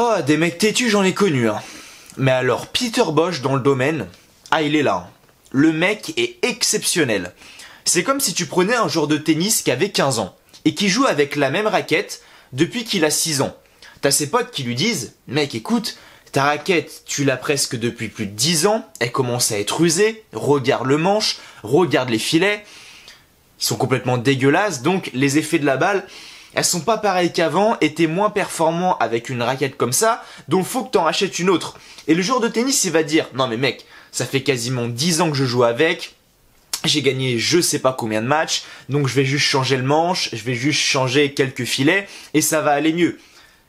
Oh, des mecs têtus, j'en ai connu, hein. Mais alors, Peter Bosz dans le domaine, ah, il est là, hein. Le mec est exceptionnel. C'est comme si tu prenais un joueur de tennis qui avait 15 ans et qui joue avec la même raquette depuis qu'il a 6 ans. T'as ses potes qui lui disent « Mec, écoute, ta raquette, tu l'as presque depuis plus de 10 ans, elle commence à être usée, regarde le manche, regarde les filets, ils sont complètement dégueulasses, donc les effets de la balle, elles sont pas pareilles qu'avant et t'es moins performant avec une raquette comme ça, donc faut que t'en rachètes une autre. » Et le joueur de tennis, il va dire « Non mais mec, ça fait quasiment 10 ans que je joue avec, j'ai gagné je sais pas combien de matchs, donc je vais juste changer le manche, je vais juste changer quelques filets et ça va aller mieux. »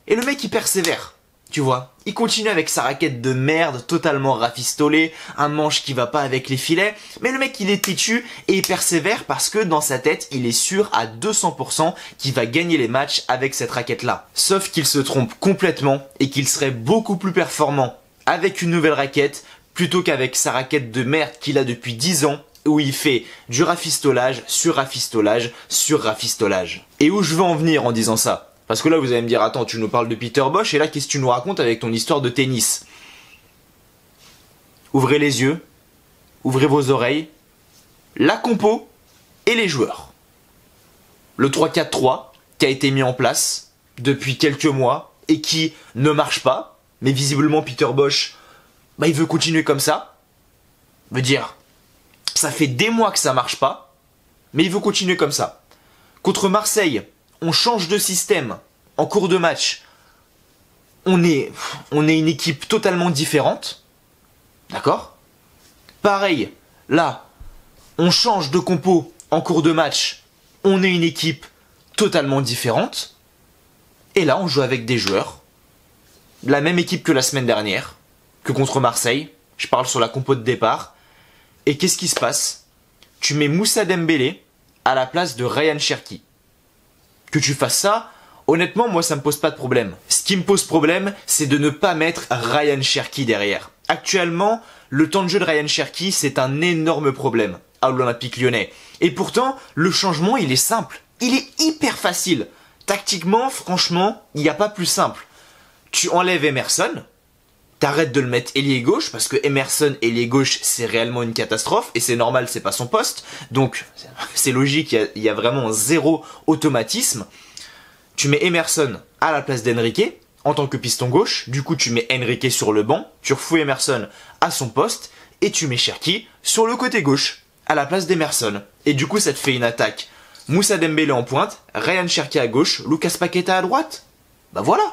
Et le mec il persévère, tu vois. Il continue avec sa raquette de merde, totalement rafistolée, un manche qui va pas avec les filets, mais le mec il est têtu et il persévère parce que dans sa tête il est sûr à 200% qu'il va gagner les matchs avec cette raquette là. Sauf qu'il se trompe complètement et qu'il serait beaucoup plus performant avec une nouvelle raquette plutôt qu'avec sa raquette de merde qu'il a depuis 10 ans où il fait du rafistolage sur rafistolage sur rafistolage. Et où je veux en venir en disant ça? Parce que là, vous allez me dire, attends, tu nous parles de Peter Bosz, et là, qu'est-ce que tu nous racontes avec ton histoire de tennis? Ouvrez les yeux, ouvrez vos oreilles, la compo et les joueurs. Le 3-4-3 qui a été mis en place depuis quelques mois et qui ne marche pas, mais visiblement Peter Bosz, il veut continuer comme ça. Veut dire, ça fait des mois que ça marche pas, mais il veut continuer comme ça. Contre Marseille, on change de système en cours de match. On est une équipe totalement différente. D'accord? Pareil, là, on change de compo en cours de match. On est une équipe totalement différente. Et là, on joue avec des joueurs. La même équipe que la semaine dernière, que contre Marseille. Je parle sur la compo de départ. Et qu'est-ce qui se passe? Tu mets Moussa Dembélé à la place de Ryan Cherki. Que tu fasses ça, honnêtement, moi, ça me pose pas de problème. Ce qui me pose problème, c'est de ne pas mettre Ryan Cherki derrière. Actuellement, le temps de jeu de Ryan Cherki, c'est un énorme problème à l'Olympique Lyonnais. Et pourtant, le changement, il est simple. Il est hyper facile. Tactiquement, franchement, il n'y a pas plus simple. Tu enlèves Emerson, t'arrêtes de le mettre ailier gauche, parce que Emerson, ailier gauche, c'est réellement une catastrophe, et c'est normal, c'est pas son poste. Donc, c'est logique, il y a vraiment zéro automatisme. Tu mets Emerson à la place d'Henrique, en tant que piston gauche. Du coup, tu mets Henrique sur le banc, tu refous Emerson à son poste, et tu mets Cherki sur le côté gauche, à la place d'Emerson. Et du coup, ça te fait une attaque. Moussa Dembélé en pointe, Ryan Cherki à gauche, Lucas Paqueta à droite. Bah voilà.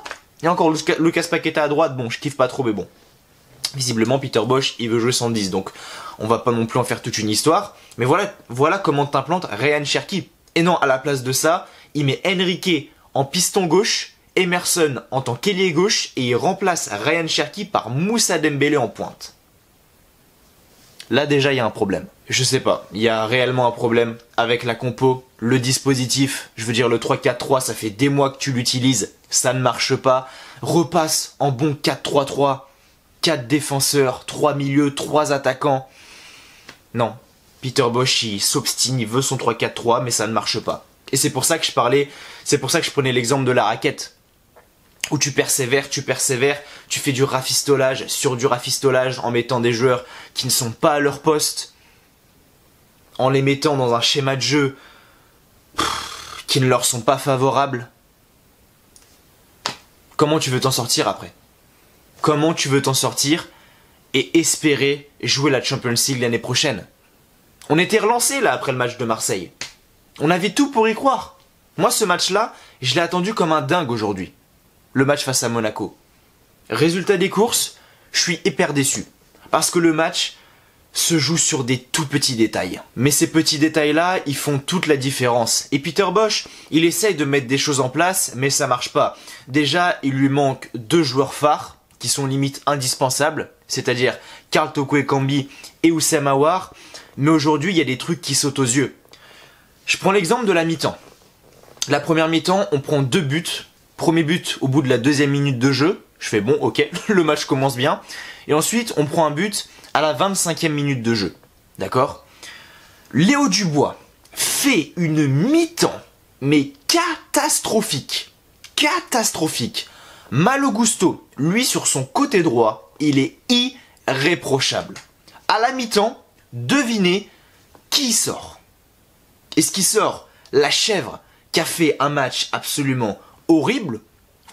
Et encore Lucas Paqueta à droite, bon, je kiffe pas trop, mais bon. Visiblement, Peter Bosz, il veut jouer 110, donc on va pas non plus en faire toute une histoire. Mais voilà comment t'implantes Ryan Cherki. Et non, à la place de ça, il met Henrique en piston gauche, Emerson en tant qu'ailier gauche, et il remplace Ryan Cherki par Moussa Dembélé en pointe. Là déjà, il y a un problème. Je sais pas, il y a réellement un problème avec la compo, le dispositif, je veux dire le 3-4-3, ça fait des mois que tu l'utilises, ça ne marche pas. Repasse en bon 4-3-3, 4 défenseurs, 3 milieux, 3 attaquants. Non, Peter Bosz, il s'obstine, il veut son 3-4-3, mais ça ne marche pas. Et c'est pour ça que je prenais l'exemple de la raquette. Où tu persévères, tu fais du rafistolage sur du rafistolage en mettant des joueurs qui ne sont pas à leur poste, en les mettant dans un schéma de jeu qui ne leur sont pas favorables. Comment tu veux t'en sortir après? Comment tu veux t'en sortir et espérer jouer la Champions League l'année prochaine? On était relancé là après le match de Marseille. On avait tout pour y croire. Moi ce match-là, je l'ai attendu comme un dingue aujourd'hui. Le match face à Monaco. Résultat des courses, je suis hyper déçu. Parce que le match se joue sur des tout petits détails. Mais ces petits détails-là, ils font toute la différence. Et Peter Bosz, il essaye de mettre des choses en place, mais ça marche pas. Déjà, il lui manque 2 joueurs phares, qui sont limite indispensables, c'est-à-dire Karl Toko Ekambi et Oussem Aouar. Mais aujourd'hui, il y a des trucs qui sautent aux yeux. Je prends l'exemple de la mi-temps. La première mi-temps, on prend 2 buts. Premier but au bout de la 2e minute de jeu. Je fais bon, ok, le match commence bien. Et ensuite, on prend un but à la 25e minute de jeu. D'accord? Léo Dubois fait une mi-temps, mais catastrophique. Catastrophique. Malo Gusto, lui sur son côté droit, il est irréprochable. À la mi-temps, devinez qui sort. Est-ce qu'il sort la chèvre qui a fait un match absolument horrible,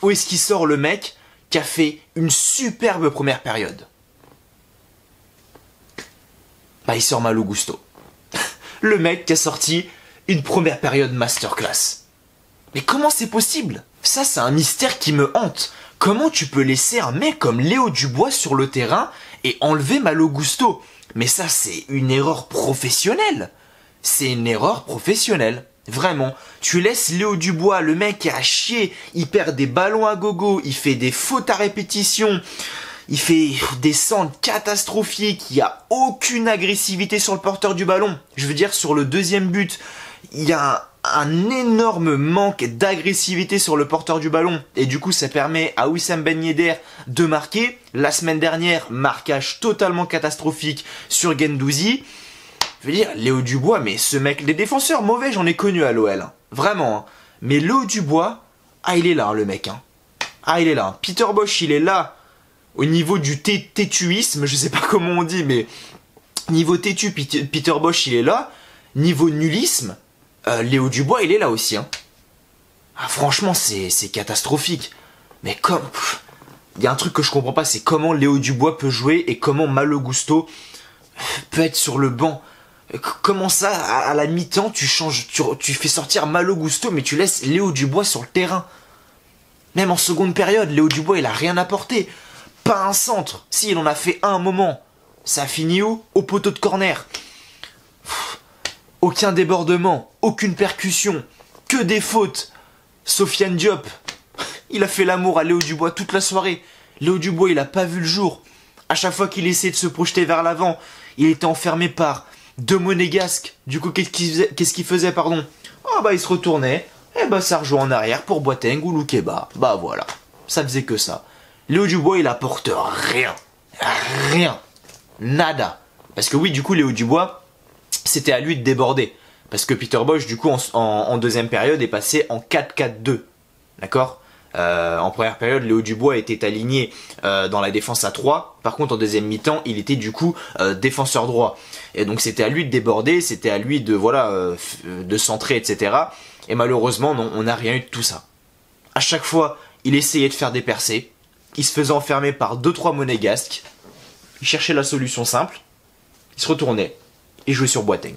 ou est-ce qu'il sort le mec qui a fait une superbe première période? Bah il sort Malo Gusto. Le mec qui a sorti une première période masterclass. Mais comment c'est possible? Ça c'est un mystère qui me hante. Comment tu peux laisser un mec comme Léo Dubois sur le terrain et enlever Malo Gusto? Mais ça c'est une erreur professionnelle. C'est une erreur professionnelle. Vraiment. Tu laisses Léo Dubois, le mec qui a chier, il perd des ballons à gogo, il fait des fautes à répétition, il fait des centres catastrophiques, il n'y a aucune agressivité sur le porteur du ballon. Je veux dire, sur le deuxième but, il y a un énorme manque d'agressivité sur le porteur du ballon. Et du coup, ça permet à Wissam Ben Yedder de marquer. La semaine dernière, marquage totalement catastrophique sur Guendouzi. Je veux dire, Léo Dubois, mais ce mec, les défenseurs mauvais, j'en ai connu à l'OL. Hein. Vraiment. Hein. Mais Léo Dubois, ah, il est là, hein, le mec. Hein. Ah, il est là. Hein. Peter Bosz, il est là. Au niveau du têtuisme, je sais pas comment on dit, mais niveau têtu, Peter Bosz, il est là. Niveau nullisme, Léo Dubois, il est là aussi. Hein. Ah, franchement, c'est catastrophique. Mais comme... Il y a un truc que je comprends pas, c'est comment Léo Dubois peut jouer et comment Malo Gusto peut être sur le banc. Comment ça, à la mi-temps, tu fais sortir Malo Gusto, mais tu laisses Léo Dubois sur le terrain. Même en seconde période, Léo Dubois, il a rien apporté. Pas un centre. Si, il en a fait un moment. Ça a fini où? Au poteau de corner. Aucun débordement, aucune percussion, que des fautes. Sofiane Diop, il a fait l'amour à Léo Dubois toute la soirée. Léo Dubois, il a pas vu le jour. À chaque fois qu'il essayait de se projeter vers l'avant, il était enfermé par deux monégasques. Du coup, qu'est-ce qu'il faisait, pardon? Ah bah, il se retournait, et bah, ça rejouait en arrière pour Boateng ou Loukeba. Bah voilà, ça faisait que ça. Léo Dubois, il apporte rien. Rien. Nada. Parce que oui, du coup, Léo Dubois, c'était à lui de déborder. Parce que Peter Bosz, du coup, en deuxième période, est passé en 4-4-2. D'accord? En première période, Léo Dubois était aligné dans la défense à 3. Par contre, en deuxième mi-temps, il était du coup défenseur droit. Et donc, c'était à lui de déborder, c'était à lui de de centrer, etc. Et malheureusement, non, on n'a rien eu de tout ça. À chaque fois, il essayait de faire des percées. Il se faisait enfermer par 2-3 monégasques. Il cherchait la solution simple. Il se retournait et jouait sur Boateng.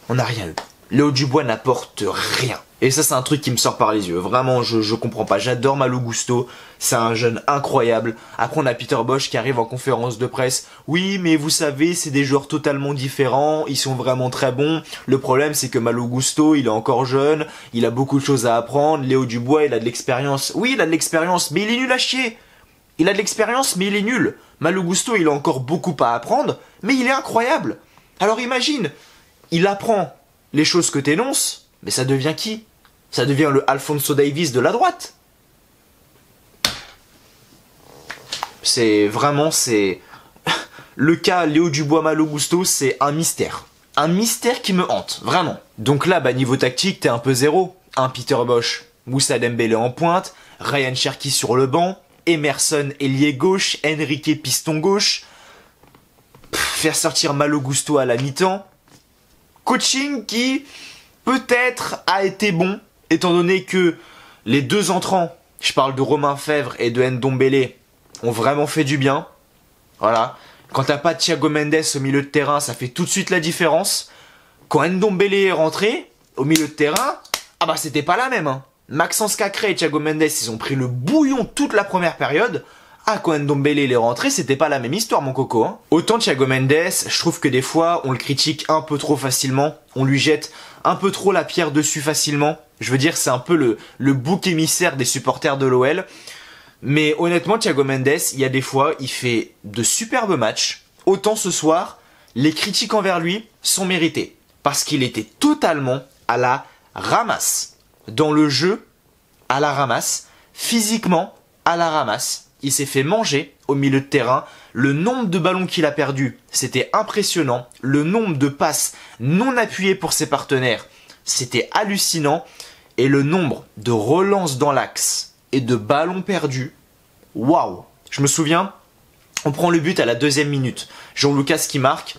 On n'a rien eu. Léo Dubois n'apporte rien. Et ça, c'est un truc qui me sort par les yeux. Vraiment, je comprends pas. J'adore Malo Gusto. C'est un jeune incroyable. Après, on a Peter Bosz qui arrive en conférence de presse. Oui, mais vous savez, c'est des joueurs totalement différents. Ils sont vraiment très bons. Le problème, c'est que Malo Gusto, il est encore jeune. Il a beaucoup de choses à apprendre. Léo Dubois, il a de l'expérience. Oui, il a de l'expérience, mais il est nul à chier. Il a de l'expérience, mais il est nul. Malo Gusto, il a encore beaucoup à apprendre, mais il est incroyable. Alors imagine, il apprend les choses que t'énonces, mais ça devient qui? Ça devient le Alphonso Davies de la droite. C'est vraiment, c'est... Le cas Léo Dubois-Malo Gusto, c'est un mystère. Un mystère qui me hante, vraiment. Donc là, bah, niveau tactique, t'es un peu zéro. Un Peter Bosz, Moussa Dembélé en pointe, Ryan Cherki sur le banc, Emerson ailier gauche, Enrique piston gauche, faire sortir Malo Gusto à la mi-temps. Coaching qui peut-être a été bon, étant donné que les deux entrants, je parle de Romain Fèvre et de Ndombele, ont vraiment fait du bien. Voilà. Quand t'as pas Thiago Mendes au milieu de terrain, ça fait tout de suite la différence. Quand Ndombele est rentré au milieu de terrain, ah bah c'était pas la même. Hein. Maxence Cacré et Thiago Mendes, ils ont pris le bouillon toute la première période. Ah, quand Ndombele est rentré, c'était pas la même histoire, mon coco. Hein. Autant Thiago Mendes, je trouve que des fois, on le critique un peu trop facilement. On lui jette un peu trop la pierre dessus facilement. Je veux dire, c'est un peu le bouc émissaire des supporters de l'OL. Mais honnêtement, Thiago Mendes, il y a des fois, il fait de superbes matchs. Autant ce soir, les critiques envers lui sont méritées. Parce qu'il était totalement à la ramasse. Dans le jeu, à la ramasse. Physiquement, à la ramasse. Il s'est fait manger au milieu de terrain. Le nombre de ballons qu'il a perdu, c'était impressionnant. Le nombre de passes non appuyées pour ses partenaires, c'était hallucinant. Et le nombre de relances dans l'axe et de ballons perdus. Waouh! Je me souviens, on prend le but à la 2e minute. Jean-Lucas qui marque.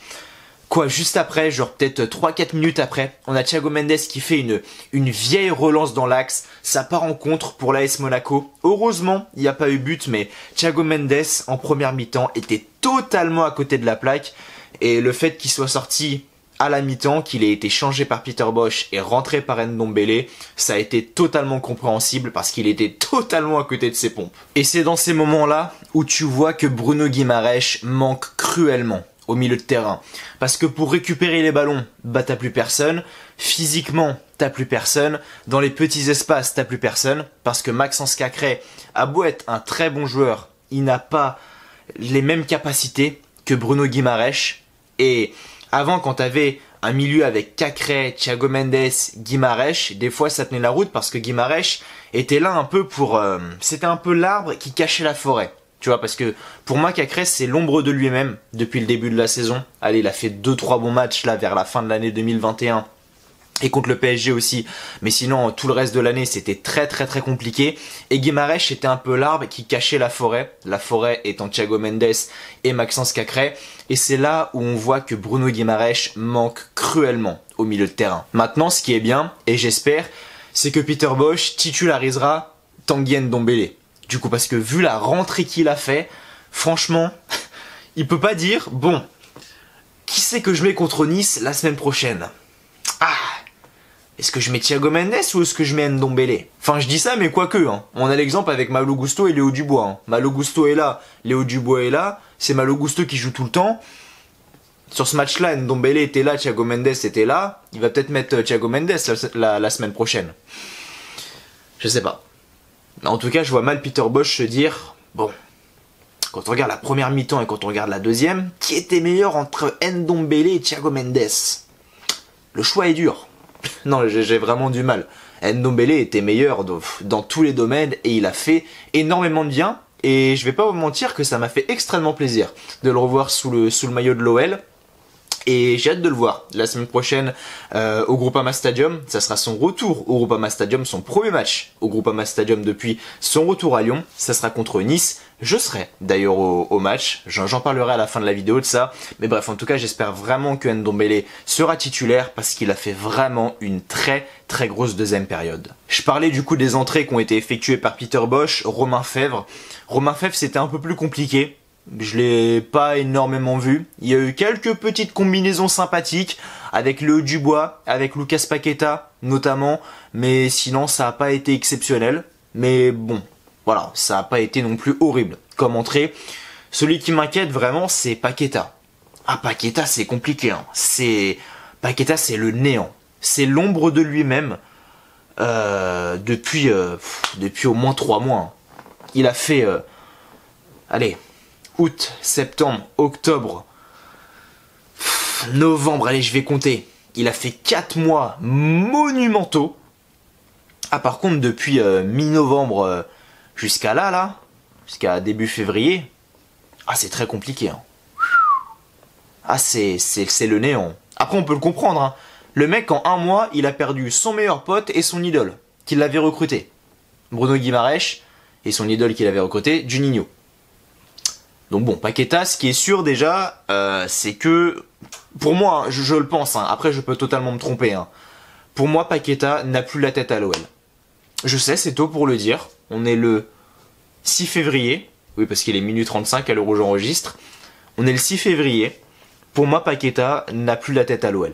Quoi, juste après, genre peut-être 3-4 minutes après, on a Thiago Mendes qui fait une vieille relance dans l'axe. Ça part en contre pour l'AS Monaco. Heureusement, il n'y a pas eu but, mais Thiago Mendes, en première mi-temps, était totalement à côté de la plaque. Et le fait qu'il soit sorti à la mi-temps, qu'il ait été changé par Peter Bosz et rentré par Ndombele, ça a été totalement compréhensible parce qu'il était totalement à côté de ses pompes. Et c'est dans ces moments-là où tu vois que Bruno Guimaraes manque cruellement au milieu de terrain. Parce que pour récupérer les ballons, bah t'as plus personne. Physiquement, t'as plus personne. Dans les petits espaces, t'as plus personne. Parce que Maxence Cacré a beau être un très bon joueur, il n'a pas les mêmes capacités que Bruno Guimaraes. Et avant, quand t'avais un milieu avec Cacré, Thiago Mendes, Guimaraes, des fois ça tenait la route parce que Guimaraes était là un peu pour... c'était un peu l'arbre qui cachait la forêt. Tu vois, parce que pour moi, Cacré, c'est l'ombre de lui-même depuis le début de la saison. Allez, il a fait 2-3 bons matchs là vers la fin de l'année 2021 et contre le PSG aussi. Mais sinon, tout le reste de l'année, c'était très compliqué. Et Guimaraes était un peu l'arbre qui cachait la forêt étant Thiago Mendes et Maxence Cacré. Et c'est là où on voit que Bruno Guimaraes manque cruellement au milieu de terrain. Maintenant, ce qui est bien, et j'espère, c'est que Peter Bosz titularisera Tanguy Ndombele. Du coup, parce que vu la rentrée qu'il a fait, franchement, il peut pas dire, bon, qui c'est que je mets contre Nice la semaine prochaine? Ah, est-ce que je mets Thiago Mendes ou est-ce que je mets Ndombele? Enfin, je dis ça, mais quoique, hein. On a l'exemple avec Malo Gusto et Léo Dubois. Hein. Malo Gusto est là, Léo Dubois est là, c'est Malo Gusto qui joue tout le temps. Sur ce match-là, Ndombele était là, Thiago Mendes était là. Il va peut-être mettre Thiago Mendes la semaine prochaine. Je sais pas. En tout cas, je vois mal Peter Bosz se dire, bon, quand on regarde la première mi-temps et quand on regarde la deuxième, qui était meilleur entre Ndombele et Thiago Mendes? Le choix est dur. Non, j'ai vraiment du mal. Ndombele était meilleur dans tous les domaines et il a fait énormément de bien. Et je vais pas vous mentir que ça m'a fait extrêmement plaisir de le revoir sous le maillot de l'OL. Et j'ai hâte de le voir la semaine prochaine au Groupama Stadium. Ça sera son retour au Groupama Stadium, son premier match au Groupama Stadium depuis son retour à Lyon. Ça sera contre Nice. Je serai d'ailleurs au match. J'en parlerai à la fin de la vidéo de ça. Mais bref, en tout cas, j'espère vraiment que Ndombele sera titulaire parce qu'il a fait vraiment une très grosse deuxième période. Je parlais du coup des entrées qui ont été effectuées par Peter Bosz, Romain Fèvre. Romain Fèvre, c'était un peu plus compliqué. Je l'ai pas énormément vu. Il y a eu quelques petites combinaisons sympathiques avec Léo Dubois, avec Lucas Paqueta notamment, mais sinon ça n'a pas été exceptionnel. Mais bon, voilà, ça n'a pas été non plus horrible comme entrée. Celui qui m'inquiète vraiment, c'est Paqueta. Ah, Paqueta, c'est compliqué. Hein. Paqueta, c'est le néant. C'est l'ombre de lui-même depuis au moins 3 mois. Hein. Il a fait... allez... août, septembre, octobre, novembre, allez je vais compter. Il a fait 4 mois monumentaux. Ah par contre depuis mi-novembre jusqu'à là, jusqu'à début février, ah c'est très compliqué. Hein. Ah c'est le néant. Après on peut le comprendre. Hein. Le mec en 1 mois il a perdu son meilleur pote et son idole qui l'avait recruté. Bruno Guimaraes et son idole qu'il avait recruté, Juninho. Donc bon, Paqueta, ce qui est sûr déjà, c'est que, pour moi, je le pense, hein, après je peux totalement me tromper, hein, pour moi Paqueta n'a plus la tête à l'OL. Je sais, c'est tôt pour le dire, on est le 6 février, oui parce qu'il est minuit 35 à l'heure où j'enregistre, on est le 6 février, pour moi Paqueta n'a plus la tête à l'OL.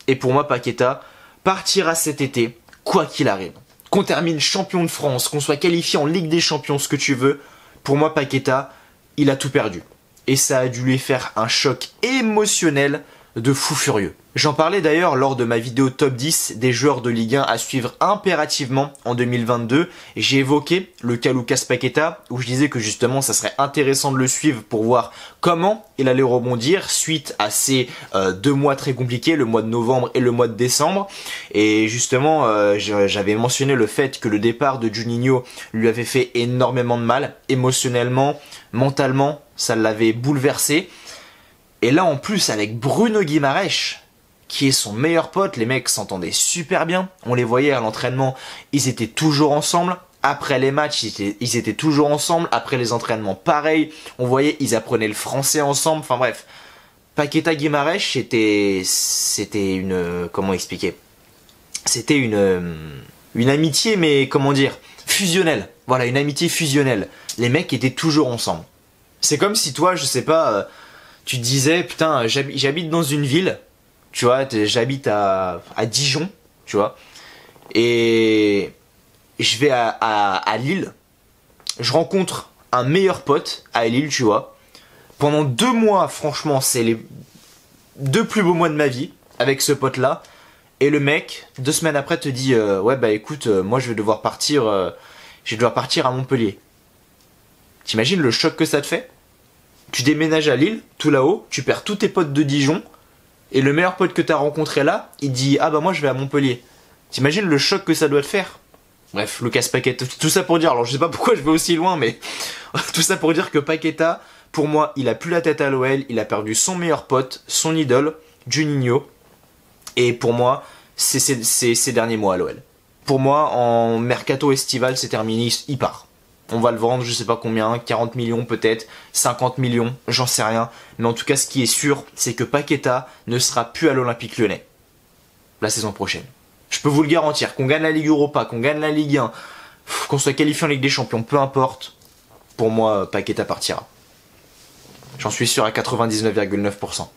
Et pour moi Paqueta partira cet été, quoi qu'il arrive. Qu'on termine champion de France, qu'on soit qualifié en Ligue des Champions, ce que tu veux, pour moi Paqueta... il a tout perdu. Et ça a dû lui faire un choc émotionnel de fou furieux. J'en parlais d'ailleurs lors de ma vidéo top 10 des joueurs de Ligue 1 à suivre impérativement en 2022. Et j'ai évoqué le cas Lucas Paqueta, où je disais que justement ça serait intéressant de le suivre pour voir comment il allait rebondir suite à ces 2 mois très compliqués, le mois de novembre et le mois de décembre. Et justement, j'avais mentionné le fait que le départ de Juninho lui avait fait énormément de mal, émotionnellement, mentalement, ça l'avait bouleversé. Et là en plus avec Bruno Guimaraes, qui est son meilleur pote, les mecs s'entendaient super bien, on les voyait à l'entraînement, ils étaient toujours ensemble, Après les matchs, ils étaient toujours ensemble. Après les entraînements, pareil. On voyait, ils apprenaient le français ensemble. Enfin bref. Paqueta Guimarães, c'était une... Comment expliquer? C'était une amitié, mais comment dire? Fusionnelle. Voilà, une amitié fusionnelle. Les mecs étaient toujours ensemble. C'est comme si toi, je sais pas, tu te disais, putain, j'habite dans une ville. Tu vois, j'habite à Dijon, tu vois. Et je vais à Lille, je rencontre un meilleur pote à Lille, tu vois. Pendant 2 mois, franchement, c'est les 2 plus beaux mois de ma vie avec ce pote-là. Et le mec, 2 semaines après, te dit ouais, bah écoute, moi je vais devoir partir à Montpellier. T'imagines le choc que ça te fait? Tu déménages à Lille, tout là-haut, tu perds tous tes potes de Dijon, et le meilleur pote que t'as rencontré là, il dit ah bah moi je vais à Montpellier. T'imagines le choc que ça doit te faire? Bref, Lucas Paqueta, tout ça pour dire, alors je sais pas pourquoi je vais aussi loin, mais tout ça pour dire que Paqueta, pour moi, il a plus la tête à l'OL, il a perdu son meilleur pote, son idole, Juninho, et pour moi, c'est ses derniers mois à l'OL. Pour moi, en mercato estival, c'est terminé, il part. On va le vendre, je sais pas combien, 40 millions peut-être, 50 millions, j'en sais rien, mais en tout cas, ce qui est sûr, c'est que Paqueta ne sera plus à l'Olympique Lyonnais la saison prochaine. Je peux vous le garantir, qu'on gagne la Ligue Europa, qu'on gagne la Ligue 1, qu'on soit qualifié en Ligue des Champions, peu importe, pour moi, Paqueta partira. J'en suis sûr à 99,9%.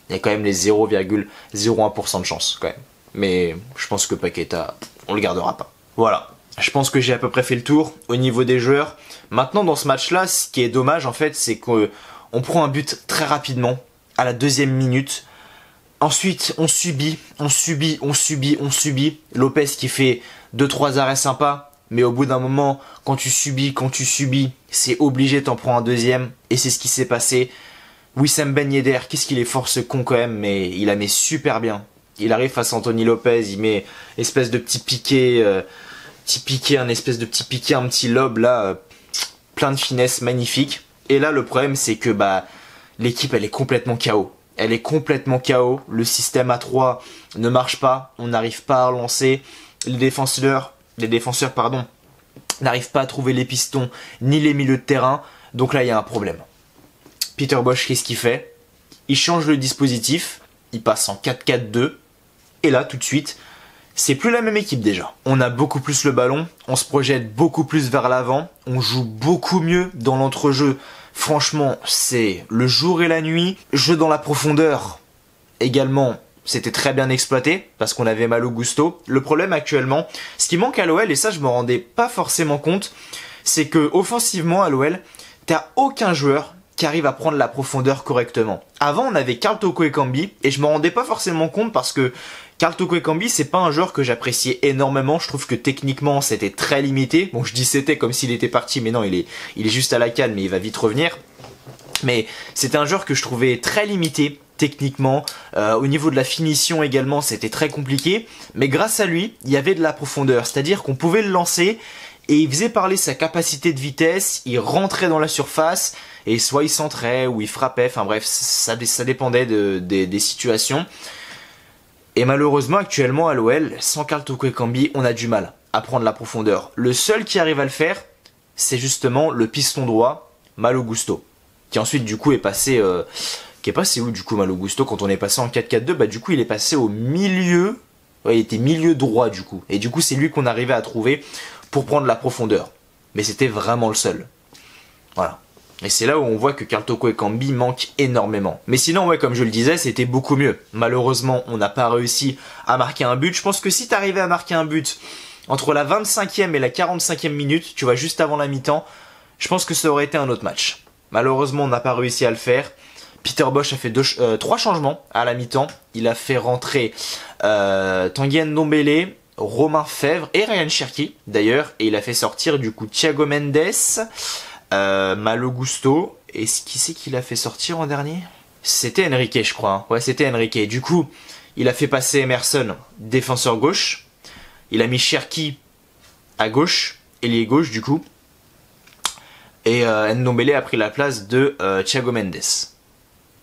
Il y a quand même les 0,01% de chance, quand même. Mais je pense que Paqueta, on le gardera pas. Voilà. Je pense que j'ai à peu près fait le tour au niveau des joueurs. Maintenant, dans ce match-là, ce qui est dommage, en fait, c'est qu'on prend un but très rapidement, à la 2e minute. Ensuite, on subit. Lopez qui fait 2-3 arrêts sympas. Mais au bout d'un moment, quand tu subis, c'est obligé, t'en prends un deuxième. Et c'est ce qui s'est passé. Wissam Ben Yedder, qu'est-ce qu'il est fort ce con quand même, mais il la met super bien. Il arrive face à Anthony Lopez, il met espèce de petit piqué, un petit lob là, plein de finesse, magnifique. Et là, le problème, c'est que l'équipe, elle est complètement KO. Elle est complètement KO. Le système à 3 ne marche pas. On n'arrive pas à relancer. Les défenseurs, n'arrivent pas à trouver les pistons ni les milieux de terrain. Donc là, il y a un problème. Peter Bosz, qu'est-ce qu'il fait? Il change le dispositif. Il passe en 4-4-2. Et là, tout de suite, c'est plus la même équipe déjà. On a beaucoup plus le ballon. On se projette beaucoup plus vers l'avant. On joue beaucoup mieux dans l'entrejeu. Franchement, c'est le jour et la nuit. Jeu dans la profondeur, également, c'était très bien exploité, parce qu'on avait Malo Gusto. Le problème actuellement, ce qui manque à l'OL, et ça je me rendais pas forcément compte, c'est que offensivement à l'OL, t'as aucun joueur qui arrive à prendre la profondeur correctement. Avant, on avait Karl Toko Ekambi, et je me rendais pas forcément compte parce que Karl Toko Ekambi, c'est pas un joueur que j'appréciais énormément. Je trouve que techniquement, c'était très limité. Bon, je dis c'était comme s'il était parti, mais non, il est juste à la canne, mais il va vite revenir. Mais c'était un joueur que je trouvais très limité techniquement. Au niveau de la finition également, c'était très compliqué. Mais grâce à lui, il y avait de la profondeur. C'est-à-dire qu'on pouvait le lancer et il faisait parler sa capacité de vitesse. Il rentrait dans la surface et soit il centrait ou il frappait. Enfin bref, ça dépendait des situations. Et malheureusement, actuellement à l'OL, sans Karl Toko Ekambi, on a du mal à prendre la profondeur. Le seul qui arrive à le faire, c'est justement le piston droit, Malo Gusto, qui ensuite du coup est passé... qui est passé où du coup Malo Gusto quand on est passé en 4-4-2? Du coup il est passé au milieu, ouais, il était milieu droit du coup. Et du coup c'est lui qu'on arrivait à trouver pour prendre la profondeur. Mais c'était vraiment le seul. Voilà. Et c'est là où on voit que Karl Toko Ekambi manque énormément. Mais sinon, ouais, comme je le disais, c'était beaucoup mieux. Malheureusement, on n'a pas réussi à marquer un but. Je pense que si t'arrivais à marquer un but entre la 25e et la 45e minute, tu vois, juste avant la mi-temps, je pense que ça aurait été un autre match. Malheureusement, on n'a pas réussi à le faire. Peter Bosz a fait 3 changements à la mi-temps. Il a fait rentrer Tanguy Ndombele, Romain Fèvre et Ryan Cherki, d'ailleurs. Et il a fait sortir du coup Thiago Mendes... Malo Gusto, et qui c'est qu'il a fait sortir en dernier? C'était Enrique, je crois. Hein. Ouais, c'était Enrique. Du coup, il a fait passer Emerson, défenseur gauche. Il a mis Cherki à gauche, ailier gauche du coup. Et Ndombele a pris la place de Thiago Mendes.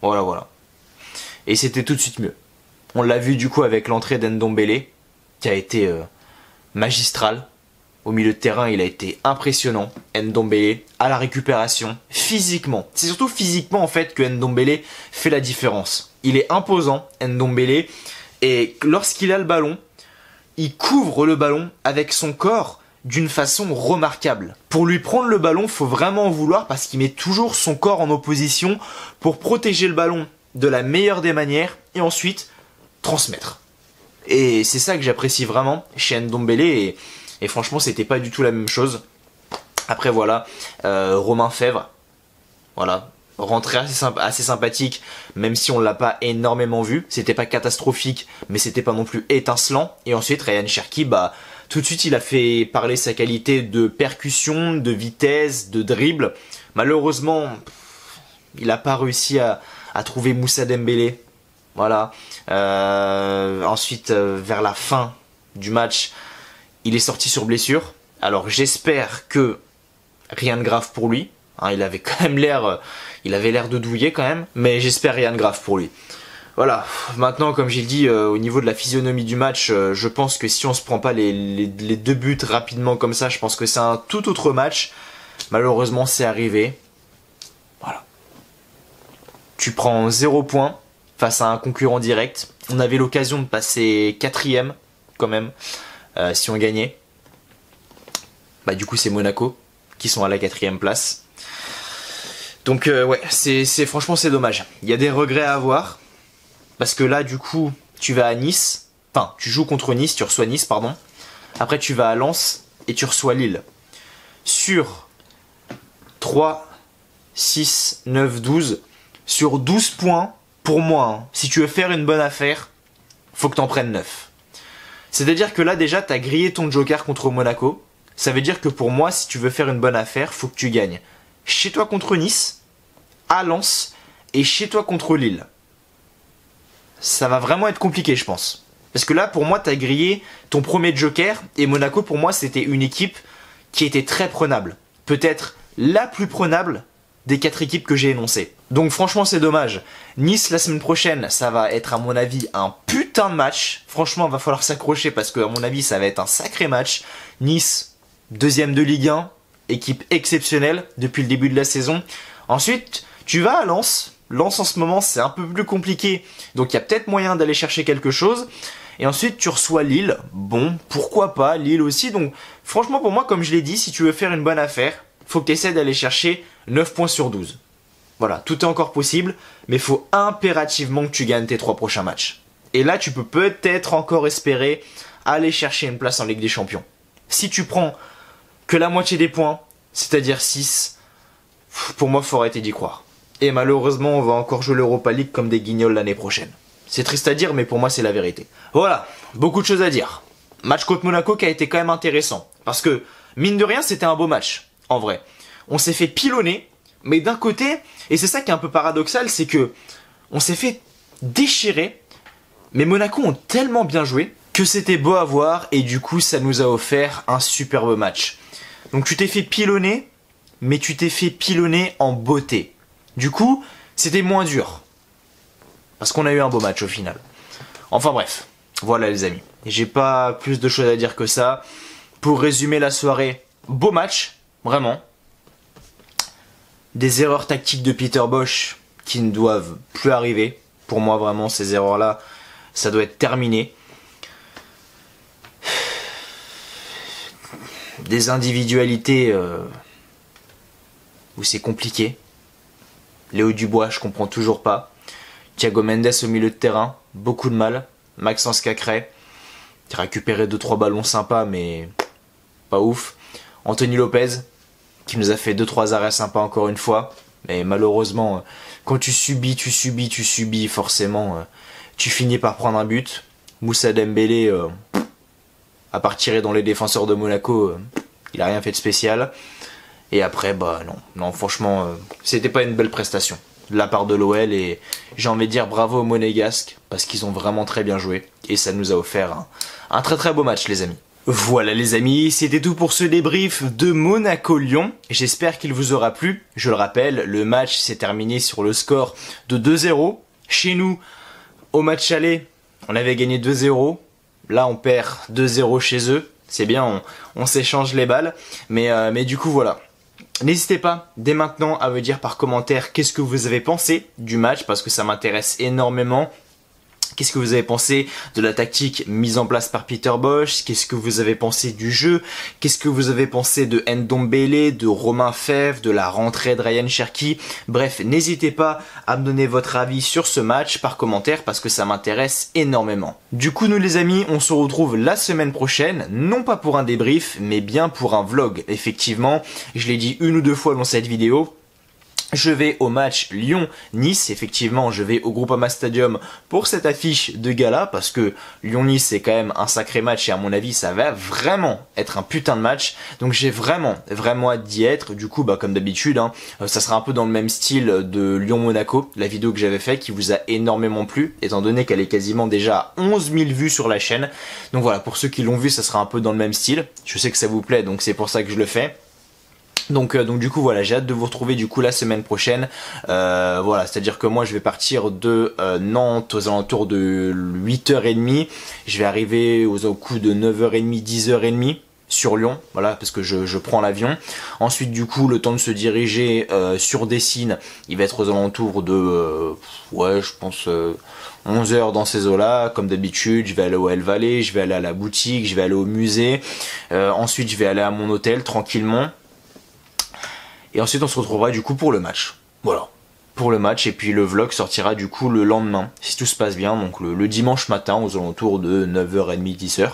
Voilà. Et c'était tout de suite mieux. On l'a vu du coup avec l'entrée d'Ndombele, qui a été magistrale. Au milieu de terrain, il a été impressionnant. Ndombele, à la récupération, physiquement. C'est surtout physiquement en fait que Ndombele fait la différence. Il est imposant, Ndombele, et lorsqu'il a le ballon, il couvre le ballon avec son corps d'une façon remarquable. Pour lui prendre le ballon, faut vraiment en vouloir parce qu'il met toujours son corps en opposition pour protéger le ballon de la meilleure des manières et ensuite transmettre. Et c'est ça que j'apprécie vraiment chez Ndombele et franchement c'était pas du tout la même chose. Après voilà, Romain Fèvre, voilà, rentrée assez sympathique, même si on l'a pas énormément vu, c'était pas catastrophique, mais c'était pas non plus étincelant. Et ensuite Ryan Cherki, bah tout de suite il a fait parler sa qualité de percussion, de vitesse, de dribble. Malheureusement, il a pas réussi à trouver Moussa Dembélé. Voilà. Ensuite, vers la fin du match, il est sorti sur blessure. Alors j'espère que rien de grave pour lui. Hein, il avait quand même l'air, il avait l'air de douiller quand même, mais j'espère rien de grave pour lui. Voilà. Maintenant, comme j'ai dit, au niveau de la physionomie du match, je pense que si on se prend pas les deux buts rapidement comme ça, je pense que c'est un tout autre match. Malheureusement, c'est arrivé. Voilà. Tu prends 0 points face à un concurrent direct. On avait l'occasion de passer 4ème quand même, si on gagnait. Bah du coup c'est Monaco qui sont à la 4ème place. Donc ouais, franchement c'est dommage. Il y a des regrets à avoir. Parce que là du coup tu vas à Nice. Enfin tu joues contre Nice, tu reçois Nice pardon. Après tu vas à Lens et tu reçois Lille. Sur 3, 6, 9, 12. Sur 12 points, pour moi, hein, si tu veux faire une bonne affaire, faut que t'en prennes 9. C'est-à-dire que là déjà t'as grillé ton joker contre Monaco. Ça veut dire que pour moi, si tu veux faire une bonne affaire, faut que tu gagnes chez toi contre Nice, à Lens et chez toi contre Lille. Ça va vraiment être compliqué je pense. Parce que là pour moi t'as grillé ton premier joker et Monaco pour moi c'était une équipe qui était très prenable. Peut-être la plus prenable des 4 équipes que j'ai énoncées. Donc franchement c'est dommage. Nice la semaine prochaine, ça va être à mon avis un putain de match. Franchement il va falloir s'accrocher parce que à mon avis ça va être un sacré match. Nice, 2ème de Ligue 1, équipe exceptionnelle depuis le début de la saison. Ensuite tu vas à Lens. Lens en ce moment c'est un peu plus compliqué. Donc il y a peut-être moyen d'aller chercher quelque chose. Et ensuite tu reçois Lille. Bon, pourquoi pas, Lille aussi. Donc franchement pour moi comme je l'ai dit, si tu veux faire une bonne affaire, faut que tu essaies d'aller chercher 9 points sur 12. Voilà, tout est encore possible, mais il faut impérativement que tu gagnes tes 3 prochains matchs. Et là, tu peux peut-être encore espérer aller chercher une place en Ligue des Champions. Si tu prends que la moitié des points, c'est-à-dire 6, pour moi, il faut arrêter d'y croire. Et malheureusement, on va encore jouer l'Europa League comme des guignols l'année prochaine. C'est triste à dire, mais pour moi, c'est la vérité. Voilà, beaucoup de choses à dire. Match contre Monaco qui a été quand même intéressant. Parce que, mine de rien, c'était un beau match, en vrai. On s'est fait pilonner, mais d'un côté, et c'est ça qui est un peu paradoxal, c'est que on s'est fait déchirer, mais Monaco ont tellement bien joué que c'était beau à voir et du coup ça nous a offert un superbe match. Donc tu t'es fait pilonner, mais tu t'es fait pilonner en beauté. Du coup, c'était moins dur. Parce qu'on a eu un beau match au final. Enfin bref, voilà les amis. J'ai pas plus de choses à dire que ça. Pour résumer la soirée, beau match, vraiment. Des erreurs tactiques de Peter Bosz qui ne doivent plus arriver. Pour moi, vraiment, ces erreurs-là, ça doit être terminé. Des individualités où c'est compliqué. Léo Dubois, je comprends toujours pas. Thiago Mendes au milieu de terrain, beaucoup de mal. Maxence Cacré, qui a récupéré 2-3 ballons sympas, mais pas ouf. Anthony Lopez, qui nous a fait 2-3 arrêts sympas encore une fois. Mais malheureusement, quand tu subis, forcément, tu finis par prendre un but. Moussa Dembélé, à part tirer dans les défenseurs de Monaco, il a rien fait de spécial. Et après, bah non, franchement, c'était pas une belle prestation de la part de l'OL. Et j'ai envie de dire bravo aux Monégasques, parce qu'ils ont vraiment très bien joué. Et ça nous a offert un très très beau match, les amis. Voilà les amis, c'était tout pour ce débrief de Monaco-Lyon. J'espère qu'il vous aura plu. Je le rappelle, le match s'est terminé sur le score de 2-0. Chez nous, au match aller, on avait gagné 2-0. Là, on perd 2-0 chez eux. c'est bien, on s'échange les balles. Mais du coup voilà. N'hésitez pas dès maintenant à me dire par commentaire qu'est-ce que vous avez pensé du match parce que ça m'intéresse énormément. Qu'est-ce que vous avez pensé de la tactique mise en place par Peter Bosz? Qu'est-ce que vous avez pensé du jeu? Qu'est-ce que vous avez pensé de Ndombele, de Romain Fèvre, de la rentrée de Ryan Cherki? Bref, n'hésitez pas à me donner votre avis sur ce match par commentaire parce que ça m'intéresse énormément. Du coup, nous les amis, on se retrouve la semaine prochaine, non pas pour un débrief, mais bien pour un vlog. Effectivement, je l'ai dit une ou deux fois dans cette vidéo. Je vais au match Lyon-Nice, effectivement je vais au Groupama Stadium pour cette affiche de gala parce que Lyon-Nice c'est quand même un sacré match et à mon avis ça va vraiment être un putain de match. Donc j'ai vraiment hâte d'y être. Du coup comme d'habitude ça sera un peu dans le même style de Lyon-Monaco, la vidéo que j'avais fait qui vous a énormément plu étant donné qu'elle est quasiment déjà à 11 000 vues sur la chaîne. Donc voilà, pour ceux qui l'ont vu ça sera un peu dans le même style. Je sais que ça vous plaît donc c'est pour ça que je le fais. Donc du coup voilà, j'ai hâte de vous retrouver du coup la semaine prochaine. Voilà, c'est-à-dire que moi je vais partir de Nantes aux alentours de 8h30. Je vais arriver aux coups de 9h30, 10h30 sur Lyon, voilà, parce que je prends l'avion. Ensuite du coup le temps de se diriger sur Dessines, il va être aux alentours de ouais je pense 11h dans ces eaux-là, comme d'habitude. Je vais aller au El Valle, je vais aller à la boutique, je vais aller au musée. Ensuite je vais aller à mon hôtel tranquillement. Et ensuite on se retrouvera du coup pour le match. Voilà. Pour le match et puis le vlog sortira du coup le lendemain. Si tout se passe bien, donc le dimanche matin aux alentours de 9h30, 10h.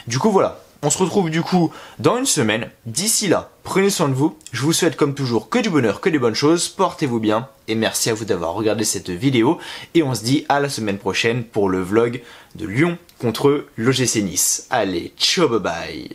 Du coup voilà. On se retrouve du coup dans une semaine. D'ici là, prenez soin de vous. Je vous souhaite comme toujours que du bonheur, que des bonnes choses. Portez-vous bien. Et merci à vous d'avoir regardé cette vidéo. Et on se dit à la semaine prochaine pour le vlog de Lyon contre l'OGC Nice. Allez, ciao, bye bye.